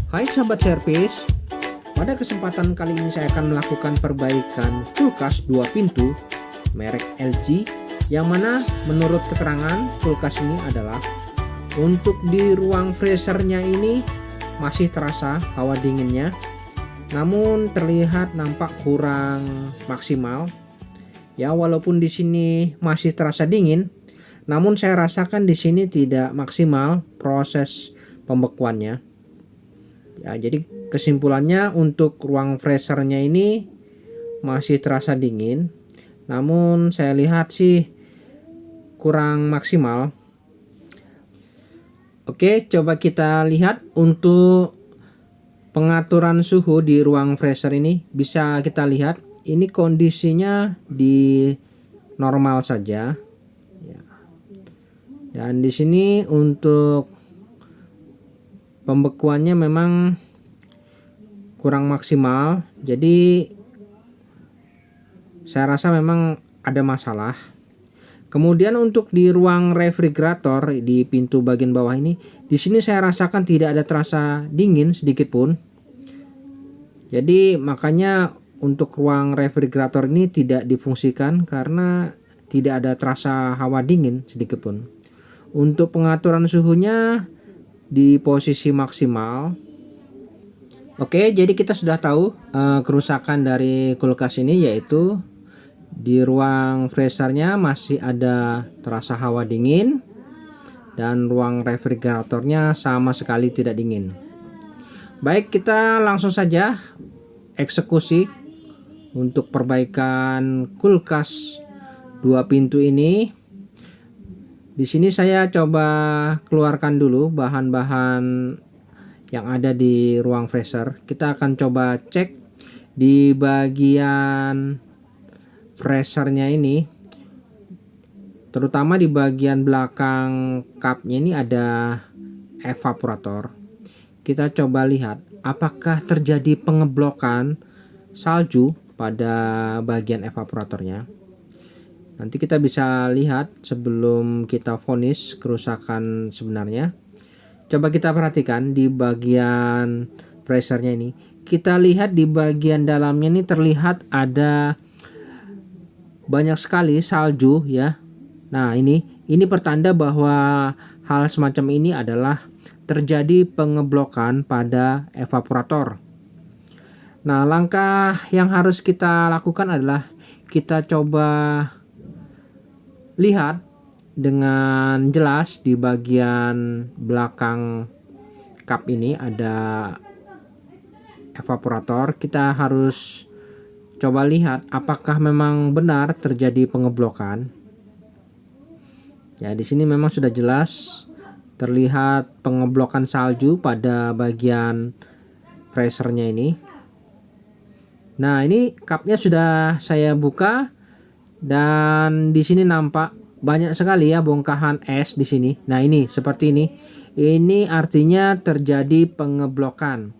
Hai sahabat servis, pada kesempatan kali ini saya akan melakukan perbaikan kulkas 2 pintu merek LG, yang mana menurut keterangan kulkas ini adalah untuk di ruang freezernya ini masih terasa hawa dinginnya, namun terlihat nampak kurang maksimal. Ya, walaupun di sini masih terasa dingin, namun saya rasakan di sini tidak maksimal proses pembekuannya. Ya, jadi kesimpulannya untuk ruang freezernya ini masih terasa dingin, namun saya lihat sih kurang maksimal. Oke, coba kita lihat untuk pengaturan suhu di ruang freezer ini. Bisa kita lihat ini kondisinya di normal saja. Ya. Dan di sini untuk pembekuannya memang kurang maksimal, jadi saya rasa memang ada masalah. Kemudian untuk di ruang refrigerator di pintu bagian bawah ini, di sini saya rasakan tidak ada terasa dingin sedikit pun. Jadi makanya untuk ruang refrigerator ini tidak difungsikan karena tidak ada terasa hawa dingin sedikit pun. Untuk pengaturan suhunya di posisi maksimal. Oke, jadi kita sudah tahu kerusakan dari kulkas ini, yaitu di ruang freezernya masih ada terasa hawa dingin dan ruang refrigeratornya sama sekali tidak dingin. Baik, kita langsung saja eksekusi untuk perbaikan kulkas 2 pintu ini. Di sini saya coba keluarkan dulu bahan-bahan yang ada di ruang freezer. Kita akan coba cek di bagian freezernya ini, terutama di bagian belakang cupnya ini ada evaporator. Kita coba lihat apakah terjadi pengeblokan salju pada bagian evaporatornya. Nanti kita bisa lihat sebelum kita vonis kerusakan sebenarnya. Coba kita perhatikan di bagian freezernya ini. Kita lihat di bagian dalamnya ini terlihat ada banyak sekali salju ya. Nah, ini pertanda bahwa hal semacam ini adalah terjadi pengeblokan pada evaporator. Nah, langkah yang harus kita lakukan adalah kita coba lihat dengan jelas di bagian belakang cup ini ada evaporator. Kita harus coba lihat apakah memang benar terjadi pengeblokan. Ya, di sini memang sudah jelas terlihat pengeblokan salju pada bagian freezernya ini. Nah, ini cupnya sudah saya buka. Dan di sini nampak banyak sekali ya bongkahan es di sini. Nah, ini seperti ini. Ini artinya terjadi pengeblokan.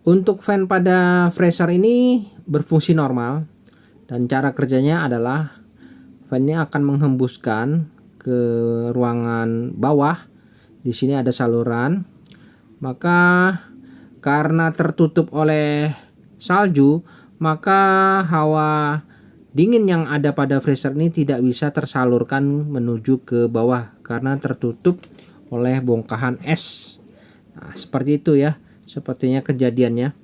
Untuk fan pada freezer ini berfungsi normal dan cara kerjanya adalah fan-nya akan menghembuskan ke ruangan bawah. Di sini ada saluran. Maka karena tertutup oleh salju, maka hawa dingin yang ada pada freezer ini tidak bisa tersalurkan menuju ke bawah karena tertutup oleh bongkahan es. Nah, seperti itu ya, sepertinya kejadiannya.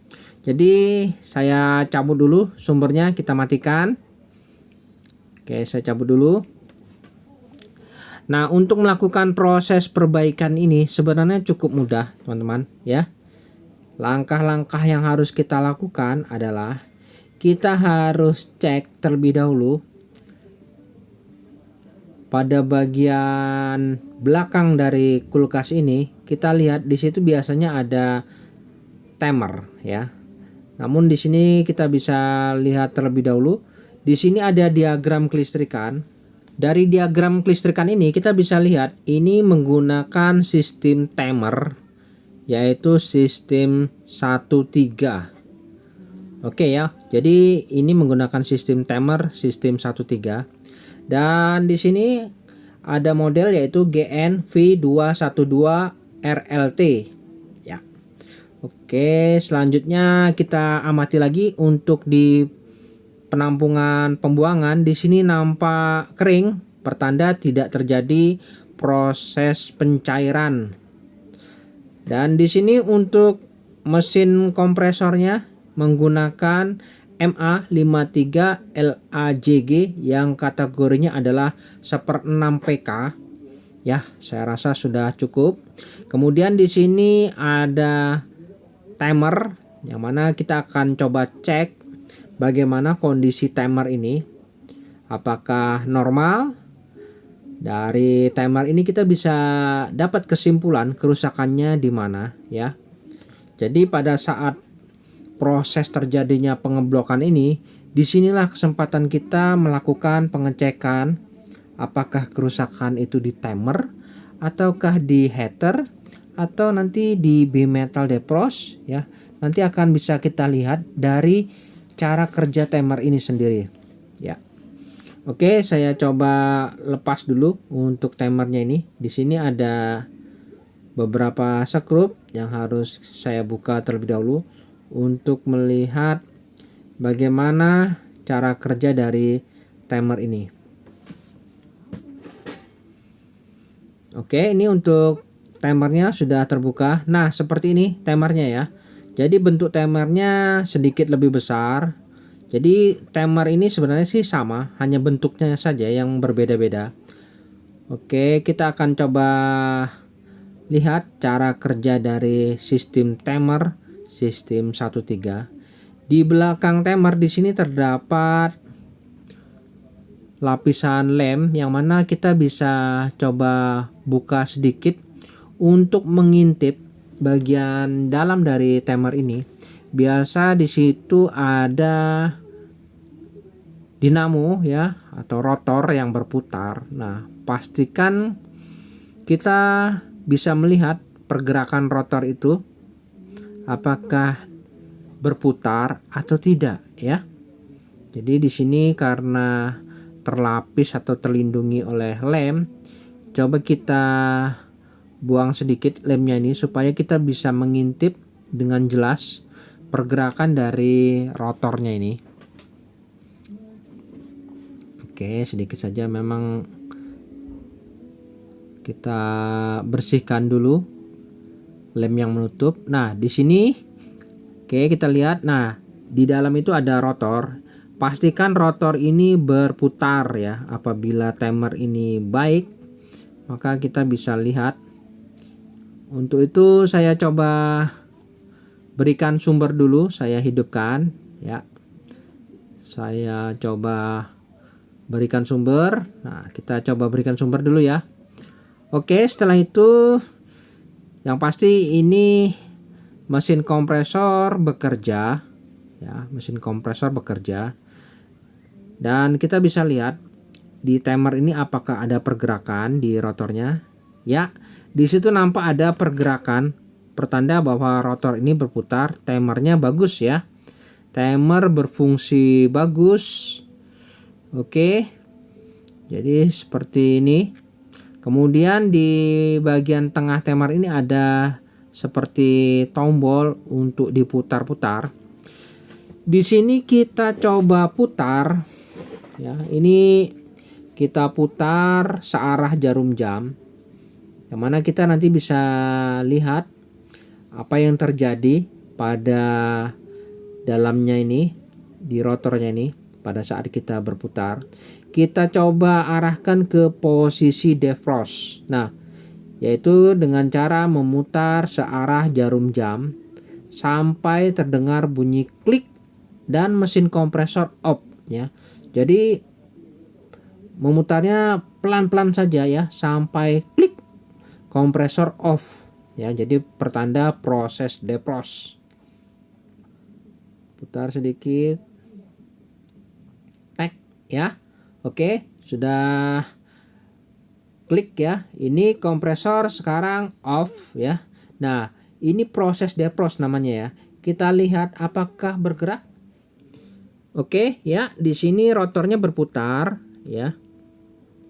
Jadi saya cabut dulu sumbernya, kita matikan. Oke, saya cabut dulu. Nah, untuk melakukan proses perbaikan ini sebenarnya cukup mudah, teman-teman ya. Langkah-langkah yang harus kita lakukan adalah kita harus cek terlebih dahulu pada bagian belakang dari kulkas ini. Kita lihat di situ biasanya ada timer ya. Namun di sini kita bisa lihat terlebih dahulu. Di sini ada diagram kelistrikan. Dari diagram kelistrikan ini kita bisa lihat ini menggunakan sistem timer, yaitu sistem 13. Oke ya, jadi ini menggunakan sistem timer sistem 13. Dan di sini ada model yaitu GN V212 RLT ya. Oke, selanjutnya kita amati lagi untuk di penampungan pembuangan. Di sini nampak kering, pertanda tidak terjadi proses pencairan. Dan di sini untuk mesin kompresornya menggunakan MA53 LAJG yang kategorinya adalah 1/6 PK. Ya, saya rasa sudah cukup. Kemudian di sini ada timer yang mana kita akan coba cek bagaimana kondisi timer ini. Apakah normal? Dari timer ini kita bisa dapat kesimpulan kerusakannya di mana ya. Jadi pada saat proses terjadinya pengeblokan ini, disinilah kesempatan kita melakukan pengecekan apakah kerusakan itu di timer ataukah di heater atau nanti di bimetal defrost ya. Nanti akan bisa kita lihat dari cara kerja timer ini sendiri ya. Oke, saya coba lepas dulu untuk timernya ini. Di sini ada beberapa skrup yang harus saya buka terlebih dahulu untuk melihat bagaimana cara kerja dari timer ini. Oke, ini untuk timernya sudah terbuka. Nah, seperti ini timernya ya. Jadi bentuk timernya sedikit lebih besar. Jadi timer ini sebenarnya sih sama, hanya bentuknya saja yang berbeda-beda. Oke, kita akan coba lihat cara kerja dari sistem timer sistem 13. Di belakang timer di sini terdapat lapisan lem yang mana kita bisa coba buka sedikit untuk mengintip bagian dalam dari timer ini. Biasa di situ ada dinamo ya atau rotor yang berputar. Nah, pastikan kita bisa melihat pergerakan rotor itu apakah berputar atau tidak ya. Jadi di sini karena terlapis atau terlindungi oleh lem, coba kita buang sedikit lemnya ini supaya kita bisa mengintip dengan jelas pergerakan dari rotornya ini. Oke, sedikit saja memang kita bersihkan dulu lem yang menutup. Nah, di sini oke kita lihat. Nah, di dalam itu ada rotor. Pastikan rotor ini berputar ya. Apabila timer ini baik, maka kita bisa lihat. Untuk itu saya coba berikan sumber dulu, saya hidupkan ya. Saya coba berikan sumber. Nah, kita coba berikan sumber dulu ya. Oke, setelah itu yang pasti ini mesin kompresor bekerja ya, mesin kompresor bekerja. Dan kita bisa lihat di timer ini apakah ada pergerakan di rotornya. Ya, di situ nampak ada pergerakan, pertanda bahwa rotor ini berputar. Timernya bagus ya. Timer berfungsi bagus. Oke. Jadi seperti ini. Kemudian di bagian tengah timer ini ada seperti tombol untuk diputar-putar. Di sini kita coba putar ya. Ini kita putar searah jarum jam. Yang mana kita nanti bisa lihat apa yang terjadi pada dalamnya ini, di rotornya ini pada saat kita berputar. Kita coba arahkan ke posisi defrost. Nah, yaitu dengan cara memutar searah jarum jam sampai terdengar bunyi klik dan mesin kompresor off ya. Jadi memutarnya pelan-pelan saja ya sampai klik, kompresor off ya. Jadi pertanda proses defrost. Putar sedikit. Tek ya. Oke, sudah klik ya. Ini kompresor sekarang off ya. Nah, ini proses defrost namanya ya. Kita lihat apakah bergerak. Oke ya, di sini rotornya berputar ya.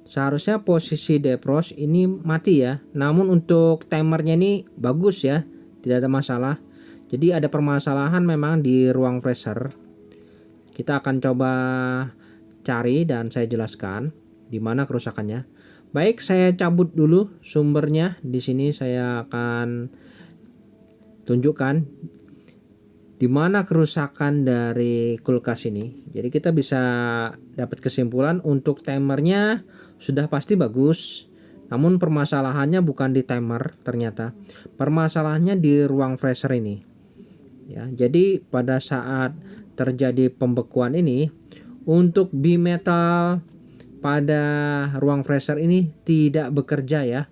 Seharusnya posisi defrost ini mati ya. Namun untuk timernya ini bagus ya, tidak ada masalah. Jadi ada permasalahan memang di ruang freezer. Kita akan coba cari dan saya jelaskan di mana kerusakannya. Baik, saya cabut dulu sumbernya. Di sini saya akan tunjukkan di mana kerusakan dari kulkas ini. Jadi kita bisa dapat kesimpulan untuk timernya sudah pasti bagus. Namun permasalahannya bukan di timer ternyata. Permasalahannya di ruang freezer ini. Ya, jadi pada saat terjadi pembekuan ini untuk bimetal pada ruang freezer ini tidak bekerja ya.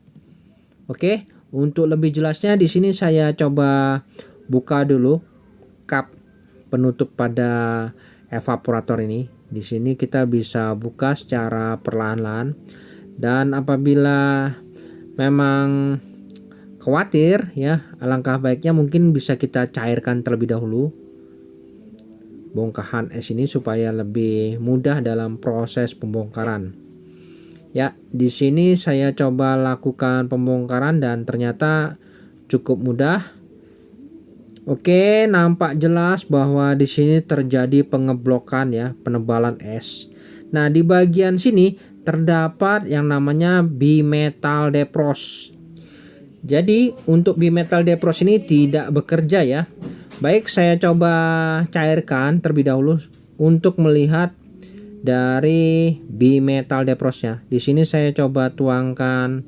Oke, untuk lebih jelasnya di sini saya coba buka dulu kap penutup pada evaporator ini. Di sini kita bisa buka secara perlahan-lahan, dan apabila memang khawatir ya, alangkah baiknya mungkin bisa kita cairkan terlebih dahulu bongkahan es ini supaya lebih mudah dalam proses pembongkaran. Ya, di sini saya coba lakukan pembongkaran dan ternyata cukup mudah. Oke, nampak jelas bahwa di sini terjadi pengeblokan ya, penebalan es. Nah, di bagian sini terdapat yang namanya bimetal defrost. Jadi, untuk bimetal defrost ini tidak bekerja ya. Baik, saya coba cairkan terlebih dahulu untuk melihat dari bimetal defrostnya. Di sini saya coba tuangkan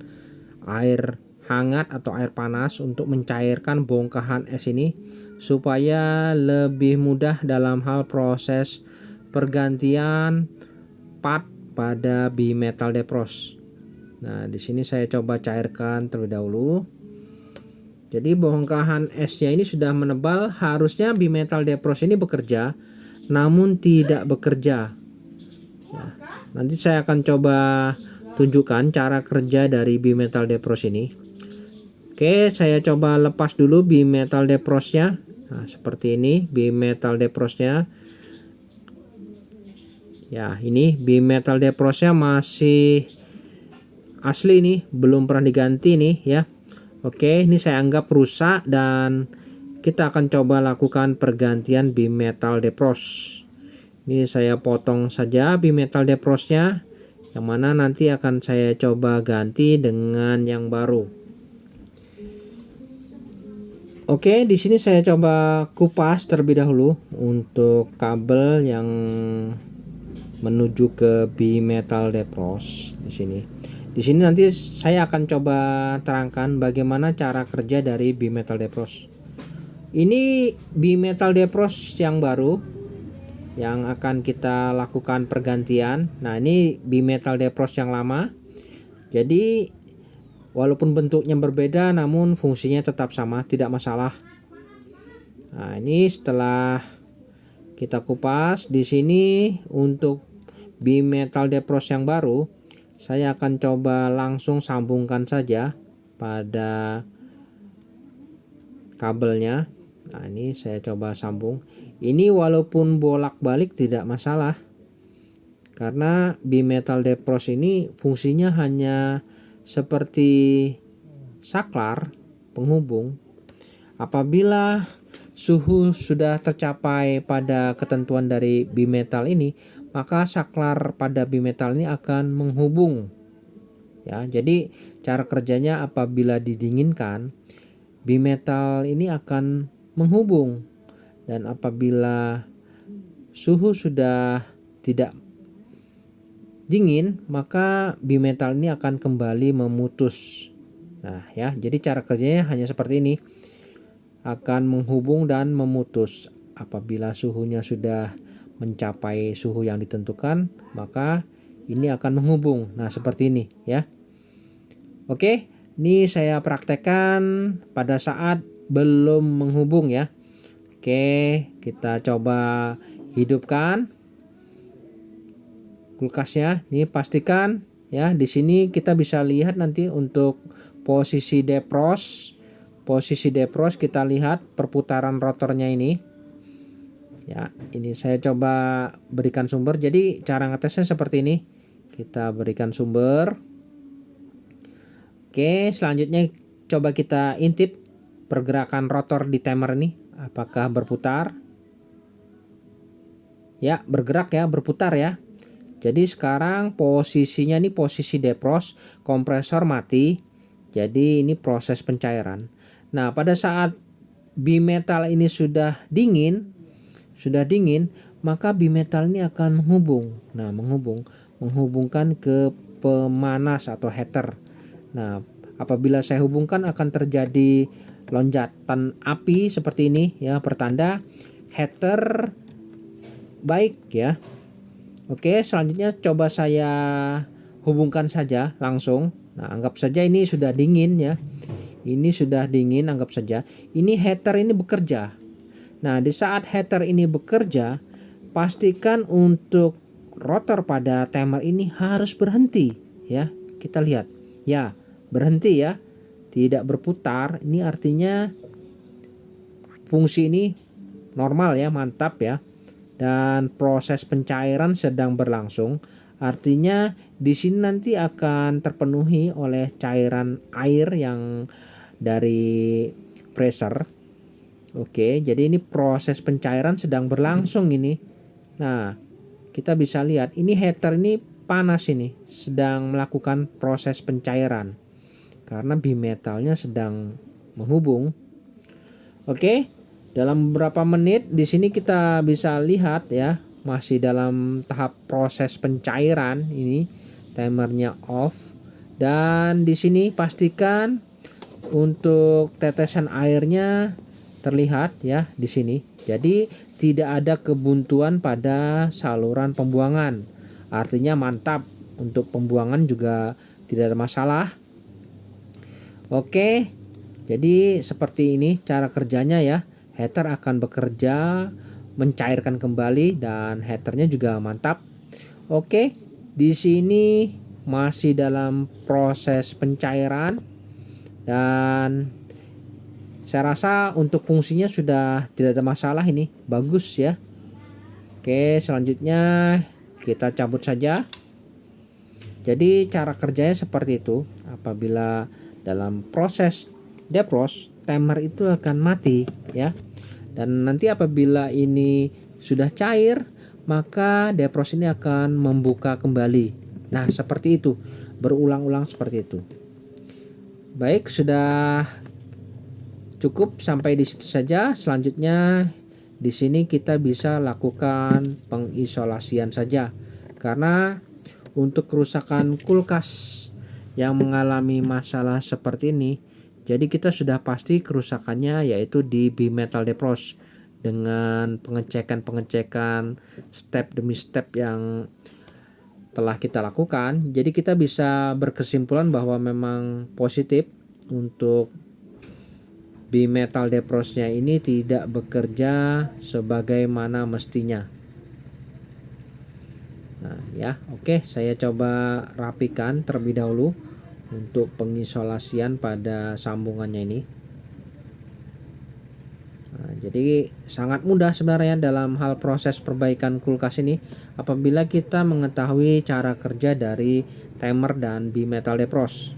air hangat atau air panas untuk mencairkan bongkahan es ini supaya lebih mudah dalam hal proses pergantian part pada bimetal defrost. Nah, di sini saya coba cairkan terlebih dahulu. Jadi bongkahan esnya ini sudah menebal, harusnya bimetal defrost ini bekerja, namun tidak bekerja. Ya, nanti saya akan coba tunjukkan cara kerja dari bimetal defrost ini. Oke, saya coba lepas dulu bimetal defrostnya. Nah, seperti ini bimetal defrostnya. Ya, ini bimetal defrostnya masih asli nih, belum pernah diganti nih ya. Oke, ini saya anggap rusak dan kita akan coba lakukan pergantian bimetal defrost. Ini saya potong saja bimetal defrostnya, yang mana nanti akan saya coba ganti dengan yang baru. Oke, di sini saya coba kupas terlebih dahulu untuk kabel yang menuju ke bimetal defrost di sini. Di sini nanti saya akan coba terangkan bagaimana cara kerja dari bimetal defrost. Ini bimetal defrost yang baru yang akan kita lakukan pergantian. Nah, ini bimetal defrost yang lama. Jadi walaupun bentuknya berbeda namun fungsinya tetap sama, tidak masalah. Nah, ini setelah kita kupas di sini untuk bimetal defrost yang baru, saya akan coba langsung sambungkan saja pada kabelnya. Nah, ini saya coba sambung. Ini walaupun bolak-balik tidak masalah, karena bimetal defrost ini fungsinya hanya seperti saklar penghubung. Apabila suhu sudah tercapai pada ketentuan dari bimetal ini, maka saklar pada bimetal ini akan menghubung. Ya, jadi cara kerjanya apabila didinginkan, bimetal ini akan menghubung, dan apabila suhu sudah tidak dingin, maka bimetal ini akan kembali memutus. Nah ya, jadi cara kerjanya hanya seperti ini, akan menghubung dan memutus. Apabila suhunya sudah mencapai suhu yang ditentukan, maka ini akan menghubung. Nah, seperti ini ya. Oke, ini saya praktekkan pada saat belum menghubung ya. Oke, kita coba hidupkan kulkasnya. Ini pastikan ya, di sini kita bisa lihat nanti untuk posisi defrost. Posisi defrost kita lihat perputaran rotornya ini. Ya, ini saya coba berikan sumber. Jadi cara ngetesnya seperti ini. Kita berikan sumber. Oke, selanjutnya coba kita intip pergerakan rotor di timer ini. Apakah berputar? Ya, bergerak ya, berputar ya. Jadi sekarang posisinya nih posisi defrost, kompresor mati. Jadi ini proses pencairan. Nah, pada saat bimetal ini sudah dingin, maka bimetal ini akan menghubung. Nah, menghubungkan ke pemanas atau heater. Nah, apabila saya hubungkan akan terjadi lonjakan api seperti ini ya, pertanda heater baik ya. Oke, selanjutnya coba saya hubungkan saja langsung. Nah, anggap saja ini sudah dingin ya. Ini sudah dingin, anggap saja. Ini heater ini bekerja. Nah, di saat heater ini bekerja, pastikan untuk rotor pada timer ini harus berhenti ya. Kita lihat. Ya, berhenti ya. Tidak berputar. Ini artinya fungsi ini normal ya, mantap ya. Dan proses pencairan sedang berlangsung. Artinya di sini nanti akan terpenuhi oleh cairan air yang dari freezer. Oke, jadi ini proses pencairan sedang berlangsung ini. Nah, kita bisa lihat ini heater ini panas ini, sedang melakukan proses pencairan karena bimetalnya sedang menghubung. Oke. Dalam beberapa menit di sini kita bisa lihat ya, masih dalam tahap proses pencairan ini, timernya off. Dan di sini pastikan untuk tetesan airnya terlihat ya di sini. Jadi tidak ada kebuntuan pada saluran pembuangan. Artinya mantap, untuk pembuangan juga tidak ada masalah. Oke. Jadi seperti ini cara kerjanya ya. Heater akan bekerja mencairkan kembali dan heaternya juga mantap. Oke, di sini masih dalam proses pencairan dan saya rasa untuk fungsinya sudah tidak ada masalah ini, bagus ya. Oke, selanjutnya kita cabut saja. Jadi cara kerjanya seperti itu. Apabila dalam proses defrost, timer itu akan mati ya. Dan nanti apabila ini sudah cair, maka defrost ini akan membuka kembali. Nah, seperti itu. Berulang-ulang seperti itu. Baik, sudah cukup sampai di situ saja. Selanjutnya di sini kita bisa lakukan pengisolasian saja. Karena untuk kerusakan kulkas yang mengalami masalah seperti ini, jadi kita sudah pasti kerusakannya yaitu di bimetal defrost dengan pengecekan step demi step yang telah kita lakukan. Jadi kita bisa berkesimpulan bahwa memang positif untuk bimetal defrostnya ini tidak bekerja sebagaimana mestinya. Nah ya, oke, saya coba rapikan terlebih dahulu untuk pengisolasian pada sambungannya ini. Nah, jadi sangat mudah sebenarnya dalam hal proses perbaikan kulkas ini apabila kita mengetahui cara kerja dari timer dan bimetal defrost.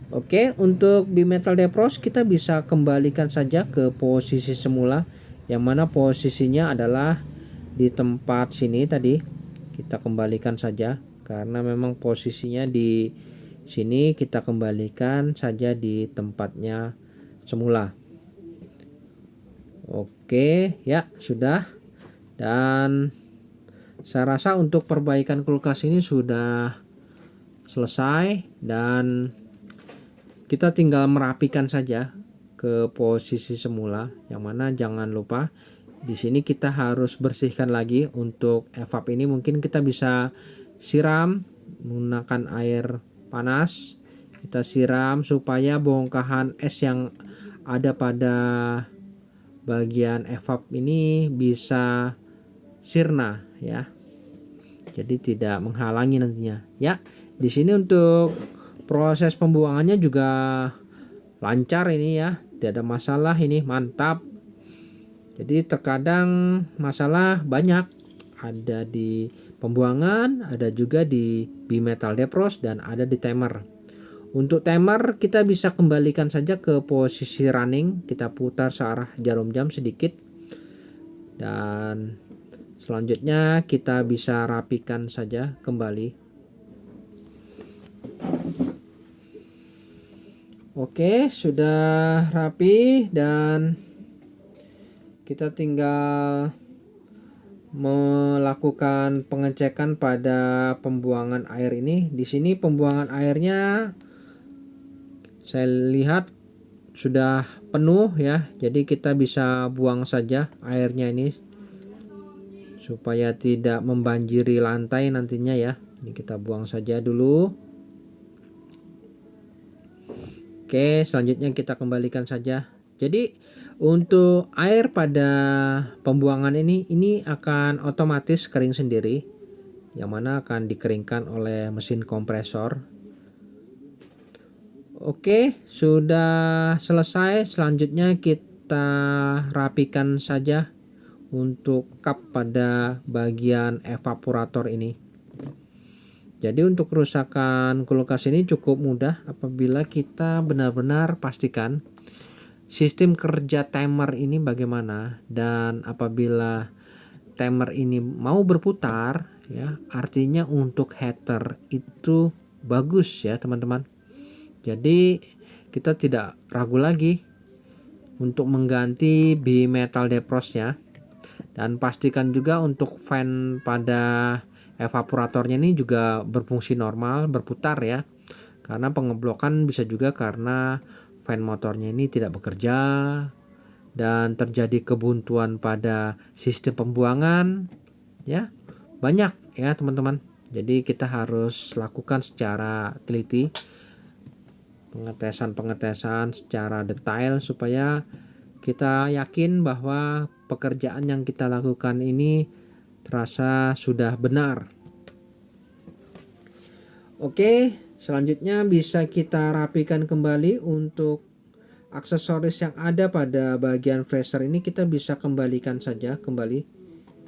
Oke, untuk bimetal defrost kita bisa kembalikan saja ke posisi semula, yang mana posisinya adalah di tempat sini tadi. Kita kembalikan saja karena memang posisinya di sini, kita kembalikan saja di tempatnya semula. Oke ya, sudah. Dan saya rasa untuk perbaikan kulkas ini sudah selesai dan kita tinggal merapikan saja ke posisi semula, yang mana jangan lupa di sini kita harus bersihkan lagi. Untuk evap ini mungkin kita bisa siram menggunakan air panas. Kita siram supaya bongkahan es yang ada pada bagian evap ini bisa sirna ya. Jadi tidak menghalangi nantinya. Ya, di sini untuk proses pembuangannya juga lancar ini ya. Tidak ada masalah ini, mantap. Jadi terkadang masalah banyak, ada di pembuangan, ada juga di bimetal defrost dan ada di timer. Untuk timer kita bisa kembalikan saja ke posisi running, kita putar searah jarum jam sedikit, dan selanjutnya kita bisa rapikan saja kembali. Oke, sudah rapi dan kita tinggal melakukan pengecekan pada pembuangan air ini. Di sini pembuangan airnya saya lihat sudah penuh ya. Jadi kita bisa buang saja airnya ini supaya tidak membanjiri lantai nantinya ya. Ini kita buang saja dulu. Oke, selanjutnya kita kembalikan saja. Jadi untuk air pada pembuangan ini akan otomatis kering sendiri, yang mana akan dikeringkan oleh mesin kompresor. Oke, sudah selesai. Selanjutnya kita rapikan saja untuk kap pada bagian evaporator ini. Jadi untuk kerusakan kulkas ini cukup mudah apabila kita benar-benar pastikan sistem kerja timer ini bagaimana, dan apabila timer ini mau berputar ya, artinya untuk heater itu bagus ya teman-teman. Jadi kita tidak ragu lagi untuk mengganti bimetal defrostnya, dan pastikan juga untuk fan pada evaporatornya ini juga berfungsi normal, berputar ya. Karena pengeblokan bisa juga karena fan motornya ini tidak bekerja dan terjadi kebuntuan pada sistem pembuangan ya. Banyak ya teman-teman. Jadi kita harus lakukan secara teliti pengetesan secara detail supaya kita yakin bahwa pekerjaan yang kita lakukan ini terasa sudah benar. Oke, selanjutnya bisa kita rapikan kembali. Untuk aksesoris yang ada pada bagian freezer ini kita bisa kembalikan saja kembali.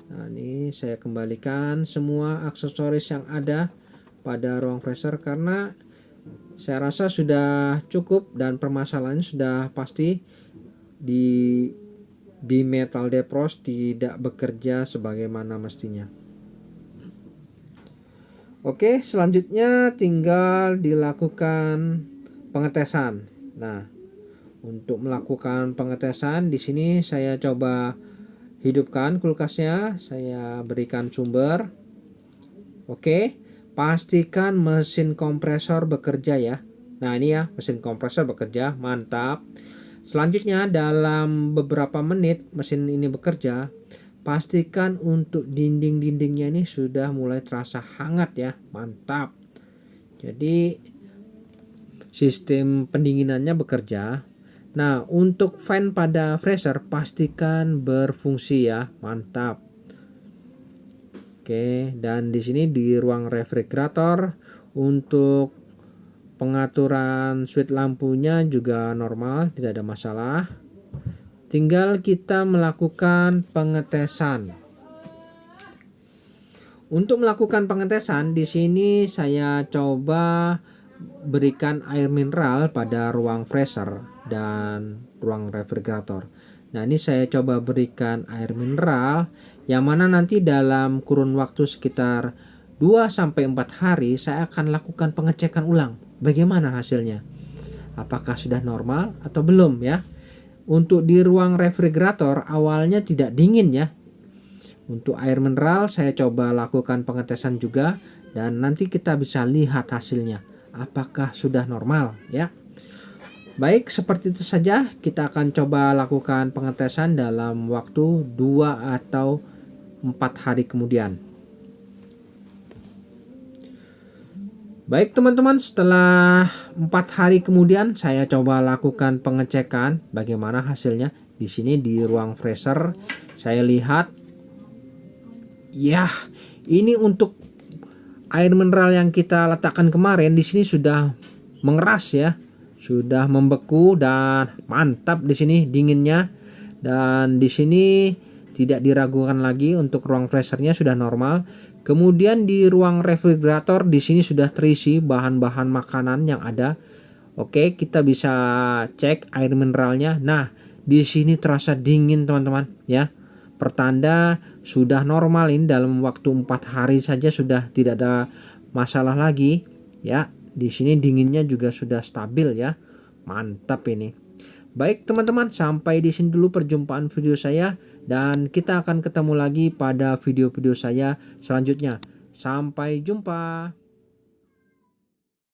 Nah, ini saya kembalikan semua aksesoris yang ada pada ruang freezer karena saya rasa sudah cukup dan permasalahannya sudah pasti di bimetal defrost tidak bekerja sebagaimana mestinya. Oke, selanjutnya tinggal dilakukan pengetesan. Nah, untuk melakukan pengetesan di sini saya coba hidupkan kulkasnya, saya berikan sumber. Oke. Pastikan mesin kompresor bekerja ya. Nah ini ya, mesin kompresor bekerja, mantap. Selanjutnya dalam beberapa menit mesin ini bekerja, pastikan untuk dinding-dindingnya ini sudah mulai terasa hangat ya, mantap. Jadi sistem pendinginannya bekerja. Nah untuk fan pada freezer pastikan berfungsi ya, mantap. Oke, dan di sini di ruang refrigerator untuk pengaturan switch lampunya juga normal, tidak ada masalah. Tinggal kita melakukan pengetesan. Untuk melakukan pengetesan di sini saya coba berikan air mineral pada ruang freezer dan ruang refrigerator. Nah, ini saya coba berikan air mineral yang mana nanti dalam kurun waktu sekitar 2-4 hari saya akan lakukan pengecekan ulang. Bagaimana hasilnya? Apakah sudah normal atau belum ya? Untuk di ruang refrigerator awalnya tidak dingin ya. Untuk air mineral saya coba lakukan pengetesan juga dan nanti kita bisa lihat hasilnya. Apakah sudah normal ya? Baik, seperti itu saja. Kita akan coba lakukan pengetesan dalam waktu 2 atau 4 hari kemudian. Baik teman-teman, setelah 4 hari kemudian saya coba lakukan pengecekan bagaimana hasilnya. Di sini di ruang freezer saya lihat ya, ini untuk air mineral yang kita letakkan kemarin di sini sudah mengeras ya. Sudah membeku dan mantap di sini dinginnya, dan di sini tidak diragukan lagi untuk ruang freezernya sudah normal. Kemudian di ruang refrigerator di sini sudah terisi bahan-bahan makanan yang ada Oke, kita bisa cek air mineralnya. Nah, di sini terasa dingin teman-teman ya. Pertanda sudah normal, ini dalam waktu 4 hari saja sudah tidak ada masalah lagi ya. Di sini dinginnya juga sudah stabil ya. Mantap ini. Baik teman-teman, sampai di sini dulu perjumpaan video saya dan kita akan ketemu lagi pada video-video saya selanjutnya. Sampai jumpa.